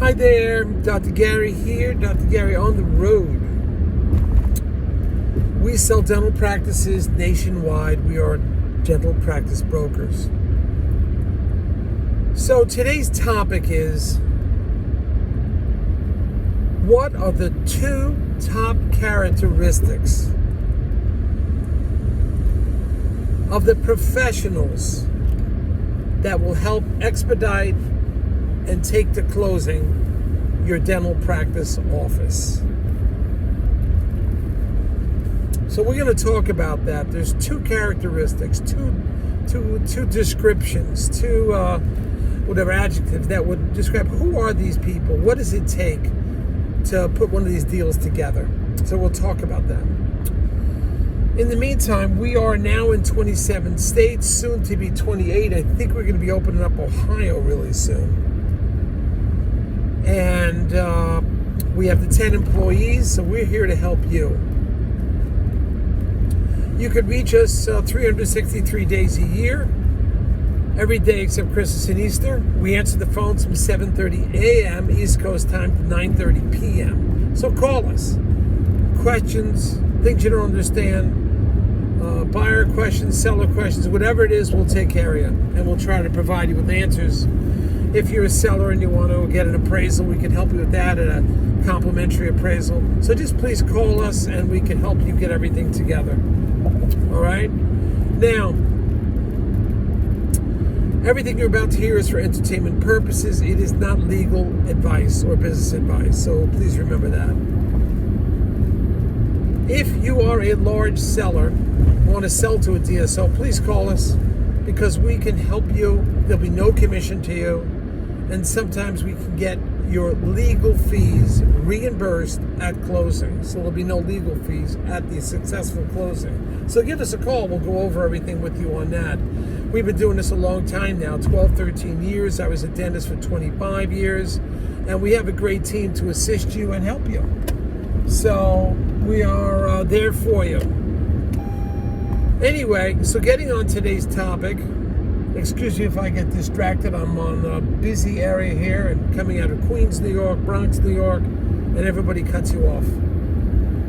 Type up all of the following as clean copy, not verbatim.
Hi there, Dr. Gary here, Dr. Gary on the road. We sell dental practices nationwide. We are dental practice brokers. So today's topic is, what are the 2 top characteristics of the professionals that will help expedite and take to closing your dental practice office? So we're going to talk about that. There's 2 characteristics, two descriptions, 2 whatever adjectives that would describe who are these people, what does it take to put one of these deals together. So we'll talk about that. In the meantime, we are now in 27 states, soon to be 28. I think we're going to be opening up Ohio really soon. And we have the 10 employees, so we're here to help you. You could reach us 363 days a year, every day except Christmas and Easter. We answer the phones from 7:30 a.m. East Coast time to 9:30 p.m. So call us. Questions, things you don't understand, buyer questions, seller questions, whatever it is, we'll take care of you. And we'll try to provide you with answers. If you're a seller and you want to get an appraisal, we can help you with that at a complimentary appraisal. So just please call us and we can help you get everything together. All right? Now, everything you're about to hear is for entertainment purposes. It is not legal advice or business advice, so please remember that. If you are a large seller, want to sell to a DSO, please call us because we can help you. There'll be no commission to you, and sometimes we can get your legal fees reimbursed at closing. So there'll be no legal fees at the successful closing. So give us a call. We'll go over everything with you on that. We've been doing this a long time now, 12, 13 years. I was a dentist for 25 years, and we have a great team to assist you and help you. So we are there for you. Anyway, so getting on today's topic, excuse me if I get distracted. I'm on a busy area here and coming out of Queens, New York, Bronx, New York, and everybody cuts you off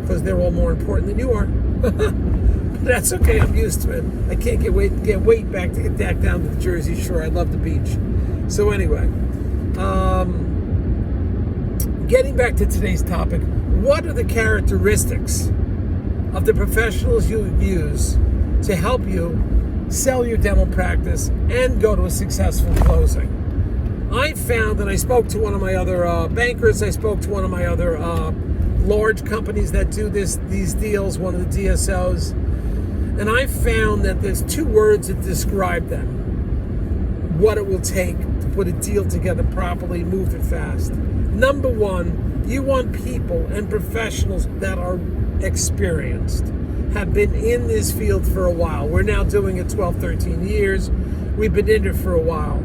because they're all more important than you are. But that's okay. I'm used to it. I can't get wait back to get back down to the Jersey Shore. I love the beach. So anyway, getting back to today's topic, what are the characteristics of the professionals you use to help you sell your dental practice and go to a successful closing? I found that I spoke to one of my other bankers. I spoke to one of my other large companies that do these deals, one of the DSOs, and I found that there's 2 words that describe them, what it will take to put a deal together properly, move it fast. Number 1, you want people and professionals that are experienced, have been in this field for a while. We're now doing it 12, 13 years. We've been in it for a while.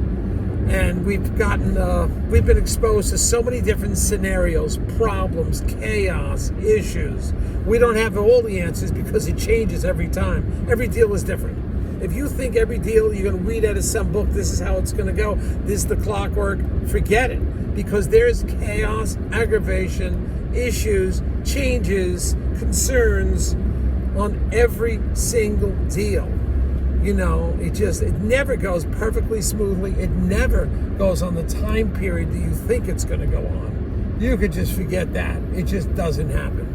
And we've been exposed to so many different scenarios, problems, chaos, issues. We don't have all the answers because it changes every time. Every deal is different. If you think every deal you're going to read out of some book, this is how it's going to go, this is the clockwork, forget it. Because there's chaos, aggravation, issues, changes, concerns on every single deal. You know, it never goes perfectly smoothly. It never goes on the time period that you think it's going to go on. You could just forget that. It just doesn't happen.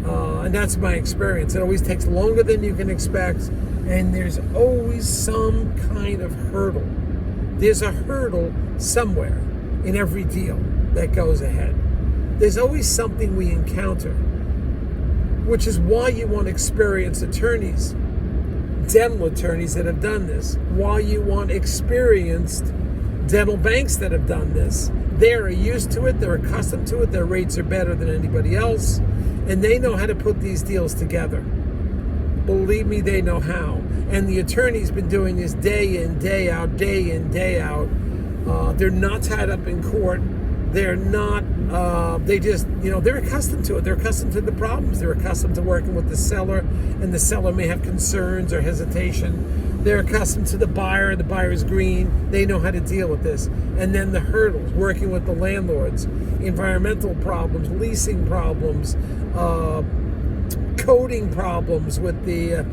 And that's my experience. It always takes longer than you can expect, and there's always some kind of hurdle. There's a hurdle somewhere in every deal that goes ahead. There's always something we encounter, which is why you want experienced attorneys, dental attorneys that have done this, why you want experienced dental banks that have done this. They're used to it, they're accustomed to it, their rates are better than anybody else, and they know how to put these deals together. Believe me, they know how. And the attorney's been doing this day in, day out, day in, day out. They're not tied up in court. They're not, they just, they're accustomed to it. They're accustomed to the problems. They're accustomed to working with the seller, and the seller may have concerns or hesitation. They're accustomed to the buyer. The buyer is green. They know how to deal with this. And then the hurdles, working with the landlords, environmental problems, leasing problems, coding problems with the,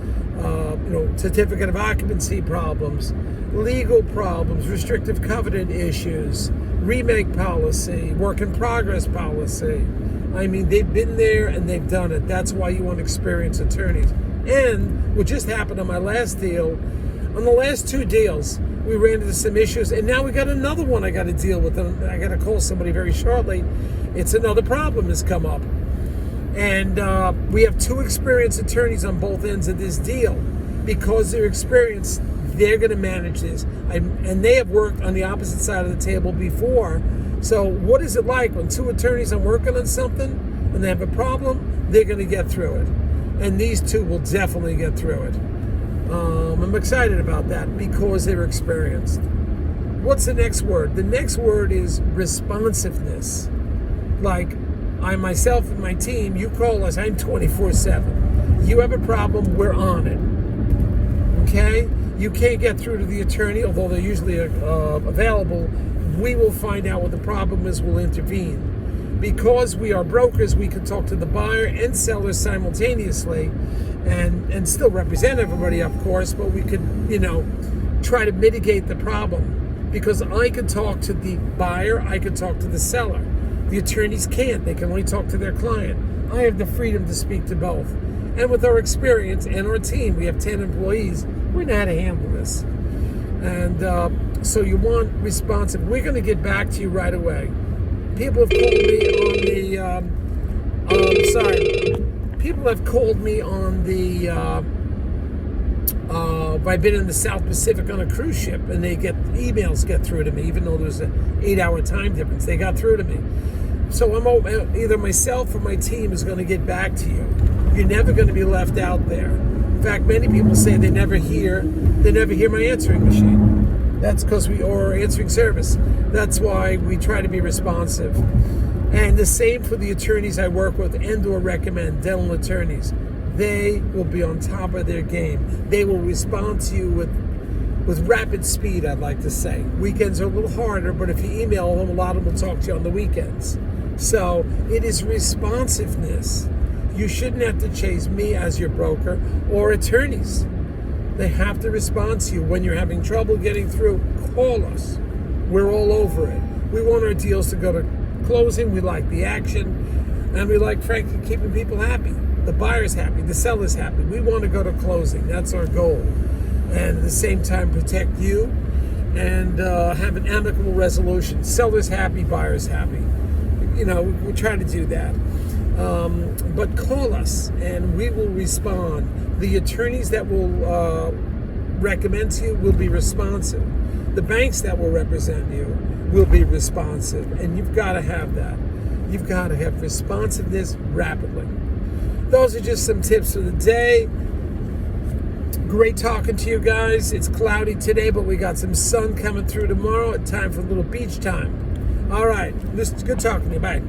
certificate of occupancy problems, legal problems, restrictive covenant issues, remake policy, work in progress policy. I mean, they've been there and they've done it. That's why you want experienced attorneys. And what just happened on my last deal, on the last 2 deals, we ran into some issues, and now we got another one I got to deal with. And I got to call somebody very shortly. It's another problem has come up. And we have 2 experienced attorneys on both ends of this deal. Because they're experienced, they're going to manage this. And they have worked on the opposite side of the table before. So what is it like when 2 attorneys are working on something and they have a problem? They're going to get through it. And these 2 will definitely get through it. I'm excited about that because they're experienced. What's the next word? The next word is responsiveness. Like, I myself and my team, you call us, I'm 24/7. You have a problem, we're on it. Okay? You can't get through to the attorney, although they're usually available. We will find out what the problem is, we'll intervene. Because we are brokers, we can talk to the buyer and seller simultaneously and still represent everybody, of course, but we could, try to mitigate the problem. Because I can talk to the buyer, I can talk to the seller. The attorneys can't. They can only talk to their client. I have the freedom to speak to both. And with our experience and our team, we have 10 employees, we know how to handle this. And so you want responsive. We're going to get back to you right away. People have called me on the, people have called me on the, I've been in the South Pacific on a cruise ship, and emails get through to me, even though there's an 8-hour time difference. They got through to me. So either myself or my team is going to get back to you. You're never going to be left out there. In fact, many people say they never hear my answering machine. That's because we are answering service. That's why we try to be responsive. And the same for the attorneys I work with and or recommend, dental attorneys. They will be on top of their game. They will respond to you with rapid speed, I'd like to say. Weekends are a little harder, but if you email them, a lot of them will talk to you on the weekends. So it is responsiveness. You shouldn't have to chase me as your broker or attorneys. They have to respond to you. When you're having trouble getting through, call us. We're all over it. We want our deals to go to closing. We like the action. And we like, frankly, keeping people happy. The buyer's happy. The seller's happy. We want to go to closing. That's our goal. And at the same time, protect you and have an amicable resolution. Seller's happy, buyer's happy. We try to do that. But call us and we will respond. The attorneys that will recommend to you will be responsive. The banks that will represent you will be responsive. And you've got to have that. You've got to have responsiveness rapidly. Those are just some tips for the day. Great talking to you guys. It's cloudy today, but we got some sun coming through tomorrow. Time for a little beach time. All right. This is good talking to you. Bye.